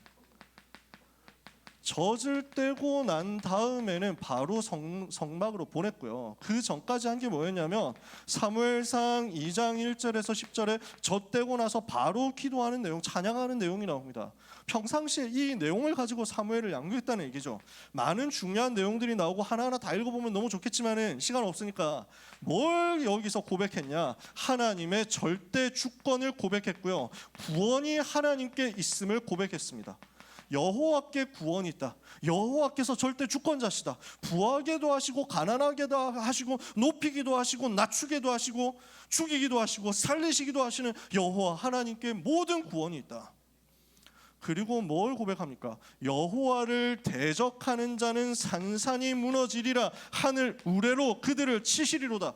젖을 떼고 난 다음에는 바로 성막으로 보냈고요. 그 전까지 한 게 뭐였냐면 사무엘상 2장 1절에서 10절에 젖 떼고 나서 바로 기도하는 내용, 찬양하는 내용이 나옵니다. 평상시에 이 내용을 가지고 사무엘을 양육했다는 얘기죠. 많은 중요한 내용들이 나오고 하나하나 다 읽어보면 너무 좋겠지만은 시간 없으니까 뭘 여기서 고백했냐? 하나님의 절대 주권을 고백했고요. 구원이 하나님께 있음을 고백했습니다. 여호와께 구원이 있다. 여호와께서 절대 주권자시다. 부하게도 하시고 가난하게도 하시고 높이기도 하시고 낮추기도 하시고 죽이기도 하시고 살리시기도 하시는 여호와 하나님께 모든 구원이 있다. 그리고 뭘 고백합니까? 여호와를 대적하는 자는 산산이 무너지리라. 하늘 우레로 그들을 치시리로다.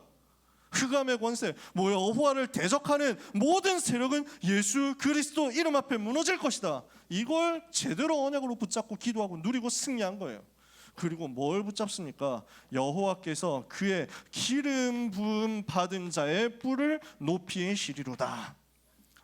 흑암의 권세, 여호와를 대적하는 모든 세력은 예수 그리스도 이름 앞에 무너질 것이다. 이걸 제대로 언약으로 붙잡고 기도하고 누리고 승리한 거예요. 그리고 뭘 붙잡습니까? 여호와께서 그의 기름 부음 받은 자의 뿔을 높이 시리로다.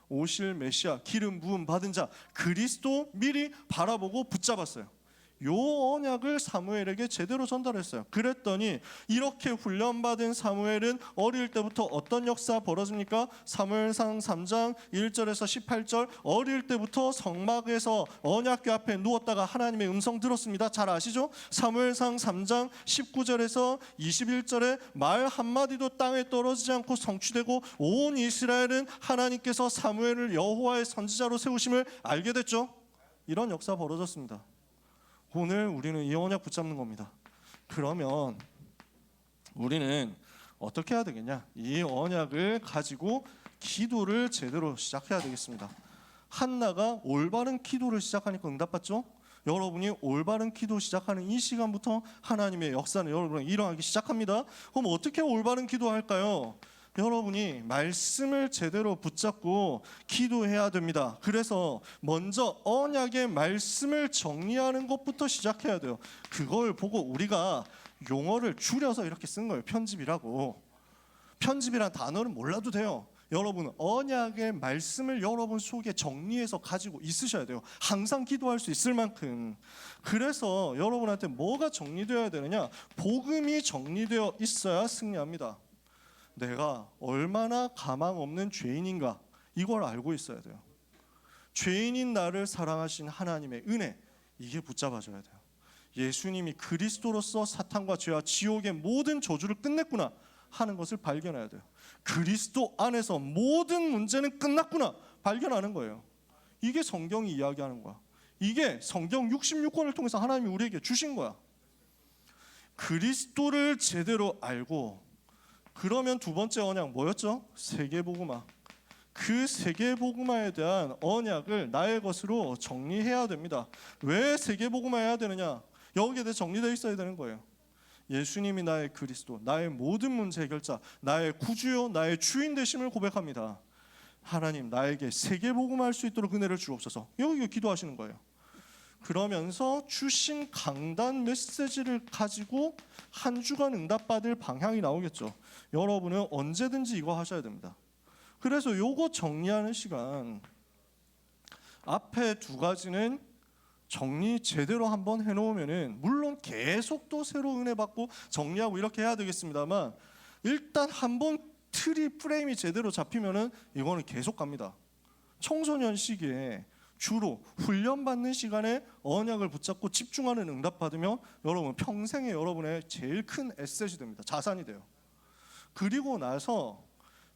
오실 메시아, 기름 부음 받은 자 그리스도 미리 바라보고 붙잡았어요. 요 언약을 사무엘에게 제대로 전달했어요. 그랬더니 이렇게 훈련받은 사무엘은 어릴 때부터 어떤 역사 벌어집니까? 사무엘상 3장 1절에서 18절 어릴 때부터 성막에서 언약궤 앞에 누웠다가 하나님의 음성 들었습니다. 잘 아시죠? 사무엘상 3장 19절에서 21절에 말 한마디도 땅에 떨어지지 않고 성취되고 온 이스라엘은 하나님께서 사무엘을 여호와의 선지자로 세우심을 알게 됐죠. 이런 역사 벌어졌습니다. 오늘 우리는 이 언약 붙잡는 겁니다. 그러면 우리는 어떻게 해야 되겠냐? 이 언약을 가지고 기도를 제대로 시작해야 되겠습니다. 한나가 올바른 기도를 시작하니까 응답받죠? 여러분이 올바른 기도 시작하는 이 시간부터 하나님의 역사는 여러분에 일어나기 시작합니다. 그럼 어떻게 올바른 기도할까요? 여러분이 말씀을 제대로 붙잡고 기도해야 됩니다. 그래서 먼저 언약의 말씀을 정리하는 것부터 시작해야 돼요. 그걸 보고 우리가 용어를 줄여서 이렇게 쓴 거예요. 편집이라고. 편집이란 단어는 몰라도 돼요. 여러분 언약의 말씀을 여러분 속에 정리해서 가지고 있으셔야 돼요. 항상 기도할 수 있을 만큼. 그래서 여러분한테 뭐가 정리되어야 되느냐? 복음이 정리되어 있어야 승리합니다. 내가 얼마나 가망 없는 죄인인가 이걸 알고 있어야 돼요. 죄인인 나를 사랑하신 하나님의 은혜, 이게 붙잡아줘야 돼요. 예수님이 그리스도로서 사탄과 죄와 지옥의 모든 저주를 끝냈구나 하는 것을 발견해야 돼요. 그리스도 안에서 모든 문제는 끝났구나 발견하는 거예요. 이게 성경이 이야기하는 거야. 이게 성경 66권을 통해서 하나님이 우리에게 주신 거야. 그리스도를 제대로 알고, 그러면 두 번째 언약 뭐였죠? 세계복음화. 그 세계복음화에 대한 언약을 나의 것으로 정리해야 됩니다. 왜 세계복음화해야 되느냐? 여기에 대해 정리되어 있어야 되는 거예요. 예수님이 나의 그리스도, 나의 모든 문제 해결자, 나의 구주요, 나의 주인 되심을 고백합니다. 하나님 나에게 세계복음화할 수 있도록 은혜를 주옵소서. 여기 기도하시는 거예요. 그러면서 주신 강단 메시지를 가지고 한 주간 응답받을 방향이 나오겠죠. 여러분은 언제든지 이거 하셔야 됩니다. 그래서 요거 정리하는 시간, 앞에 두 가지는 정리 제대로 한번 해놓으면은 물론 계속 또 새로 은혜 받고 정리하고 이렇게 해야 되겠습니다만, 일단 한번 틀이 프레임이 제대로 잡히면은 이거는 계속 갑니다. 청소년 시기에 주로 훈련받는 시간에 언약을 붙잡고 집중하는 응답 받으면 여러분 평생에 여러분의 제일 큰 에셋이 됩니다. 자산이 돼요. 그리고 나서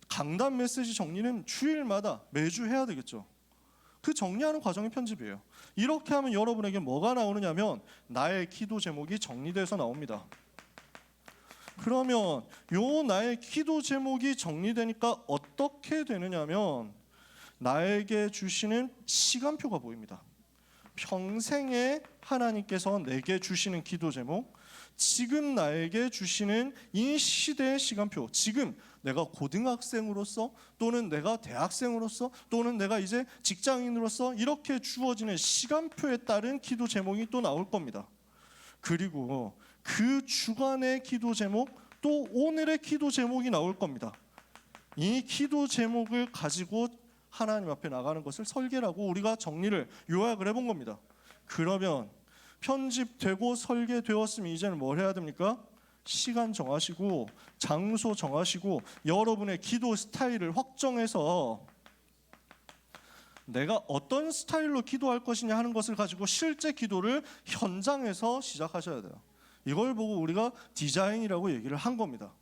강단 메시지 정리는 주일마다 매주 해야 되겠죠. 그 정리하는 과정이 편집이에요. 이렇게 하면 여러분에게 뭐가 나오느냐면 나의 기도 제목이 정리돼서 나옵니다. 그러면 요 나의 기도 제목이 정리되니까 어떻게 되느냐면 나에게 주시는 시간표가 보입니다. 평생에 하나님께서 내게 주시는 기도 제목, 지금 나에게 주시는 이 시대의 시간표, 지금 내가 고등학생으로서 또는 내가 대학생으로서 또는 내가 이제 직장인으로서 이렇게 주어지는 시간표에 따른 기도 제목이 또 나올 겁니다. 그리고 그 주간의 기도 제목, 또 오늘의 기도 제목이 나올 겁니다. 이 기도 제목을 가지고 하나님 앞에 나가는 것을 설계라고 우리가 정리를 요약을 해본 겁니다. 그러면 편집되고 설계되었으면 이제는 뭘 해야 됩니까? 시간 정하시고 장소 정하시고 여러분의 기도 스타일을 확정해서 내가 어떤 스타일로 기도할 것이냐 하는 것을 가지고 실제 기도를 현장에서 시작하셔야 돼요. 이걸 보고 우리가 디자인이라고 얘기를 한 겁니다.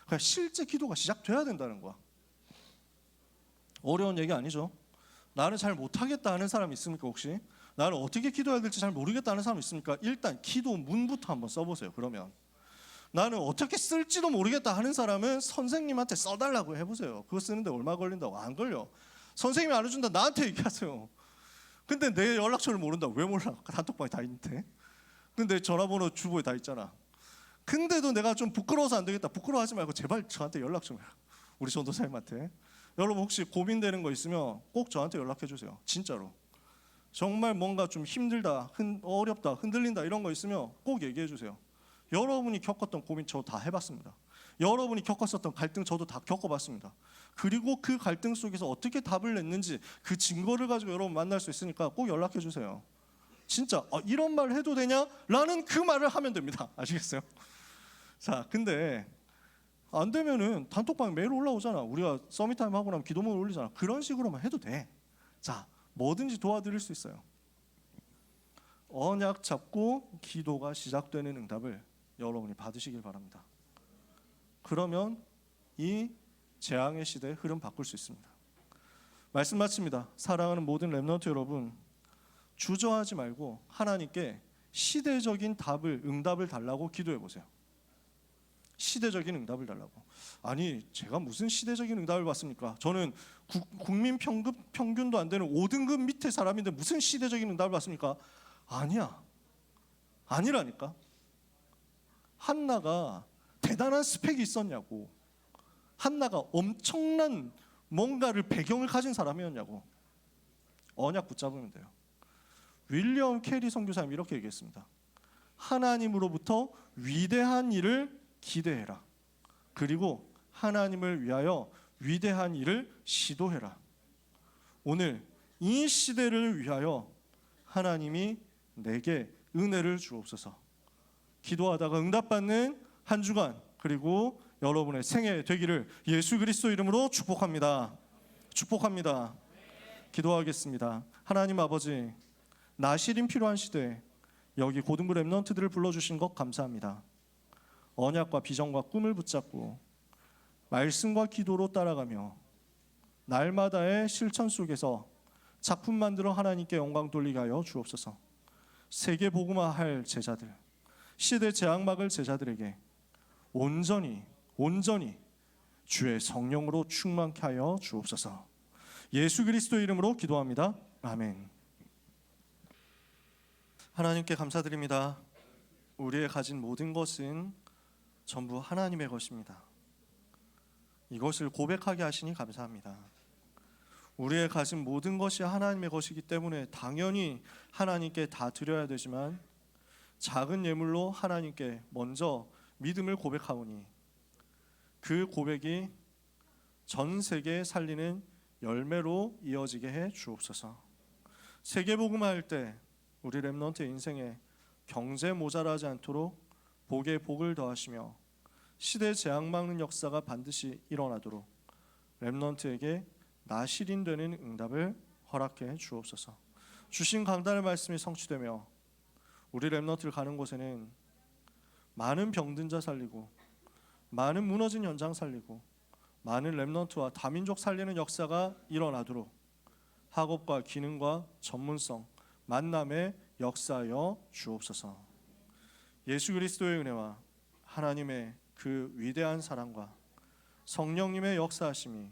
그러니까 실제 기도가 시작돼야 된다는 거야. 어려운 얘기 아니죠. 나는 잘 못하겠다 하는 사람 있습니까 혹시? 나는 어떻게 기도해야 될지 잘 모르겠다 하는 사람 있습니까? 일단 기도 문부터 한번 써보세요. 그러면 나는 어떻게 쓸지도 모르겠다 하는 사람은 선생님한테 써달라고 해보세요. 그거 쓰는데 얼마 걸린다고? 안 걸려. 선생님이 안 해준다 나한테 얘기하세요. 근데 내 연락처를 모른다. 왜 몰라? 단톡방에 다 있는데. 근데 전화번호 주보에 다 있잖아. 근데도 내가 좀 부끄러워서 안 되겠다. 부끄러워하지 말고 제발 저한테 연락 좀 해라. 우리 전도사님한테. 여러분 혹시 고민되는 거 있으면 꼭 저한테 연락해 주세요. 진짜로. 정말 뭔가 좀 힘들다, 어렵다, 흔들린다 이런 거 있으면 꼭 얘기해 주세요. 여러분이 겪었던 고민 저 다 해봤습니다. 여러분이 겪었었던 갈등 저도 다 겪어봤습니다. 그리고 그 갈등 속에서 어떻게 답을 냈는지 그 증거를 가지고 여러분 만날 수 있으니까 꼭 연락해 주세요. 진짜 이런 말 해도 되냐? 라는 그 말을 하면 됩니다. 아시겠어요? 자, 근데 안 되면은 단톡방에 메일 올라오잖아. 우리가 서밋타임 하고 나면 기도문 올리잖아. 그런 식으로만 해도 돼. 자, 뭐든지 도와드릴 수 있어요. 언약 잡고 기도가 시작되는 응답을 여러분이 받으시길 바랍니다. 그러면 이 재앙의 시대의 흐름 바꿀 수 있습니다. 말씀 마칩니다. 사랑하는 모든 렘넌트 여러분, 주저하지 말고 하나님께 시대적인 응답을 달라고 기도해 보세요. 시대적인 응답을 달라고. 아니 제가 무슨 시대적인 응답을 받습니까? 저는 국민 평균도 안 되는 5등급 밑에 사람인데 무슨 시대적인 응답을 받습니까? 아니라니까. 한나가 대단한 스펙이 있었냐고. 한나가 엄청난 뭔가를 배경을 가진 사람이었냐고. 언약 붙잡으면 돼요. 윌리엄 캐리 선교사님이 이렇게 얘기했습니다. 하나님으로부터 위대한 일을 기대해라. 그리고 하나님을 위하여 위대한 일을 시도해라. 오늘 이 시대를 위하여 하나님이 내게 은혜를 주옵소서. 기도하다가 응답받는 한 주간 그리고 여러분의 생애 되기를 예수 그리스도 이름으로 축복합니다. 축복합니다. 기도하겠습니다. 하나님 아버지, 나실인 필요한 시대에 여기 고등부 렘넌트들을 불러주신 것 감사합니다. 언약과 비전과 꿈을 붙잡고 말씀과 기도로 따라가며 날마다의 실천 속에서 작품 만들어 하나님께 영광 돌리게 하여 주옵소서. 세계 복음화할 제자들, 시대 재앙막을 제자들에게 온전히 주의 성령으로 충만케 하여 주옵소서. 예수 그리스도 이름으로 기도합니다. 아멘. 하나님께 감사드립니다. 우리의 가진 모든 것은 전부 하나님의 것입니다. 이것을 고백하게 하시니 감사합니다. 우리의 가진 모든 것이 하나님의 것이기 때문에 당연히 하나님께 다 드려야 되지만 작은 예물로 하나님께 먼저 믿음을 고백하오니 그 고백이 전 세계에 살리는 열매로 이어지게 해 주옵소서. 세계복음화할 때 우리 렘넌트의 인생에 경제 모자라지 않도록 복에 복을 더하시며 시대 재앙 막는 역사가 반드시 일어나도록 렘넌트에게 나실인되는 응답을 허락해 주옵소서. 주신 강단의 말씀이 성취되며 우리 렘넌트를 가는 곳에는 많은 병든 자 살리고 많은 무너진 현장 살리고 많은 렘넌트와 다민족 살리는 역사가 일어나도록 학업과 기능과 전문성 만남의 역사여 주옵소서. 예수 그리스도의 은혜와 하나님의 그 위대한 사랑과 성령님의 역사하심이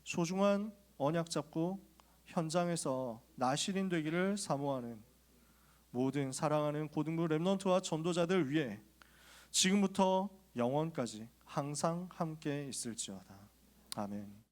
소중한 언약 잡고 현장에서 나실인 되기를 사모하는 모든 사랑하는 고등부 렘넌트와 전도자들 위해 지금부터 영원까지 항상 함께 있을지어다. 아멘.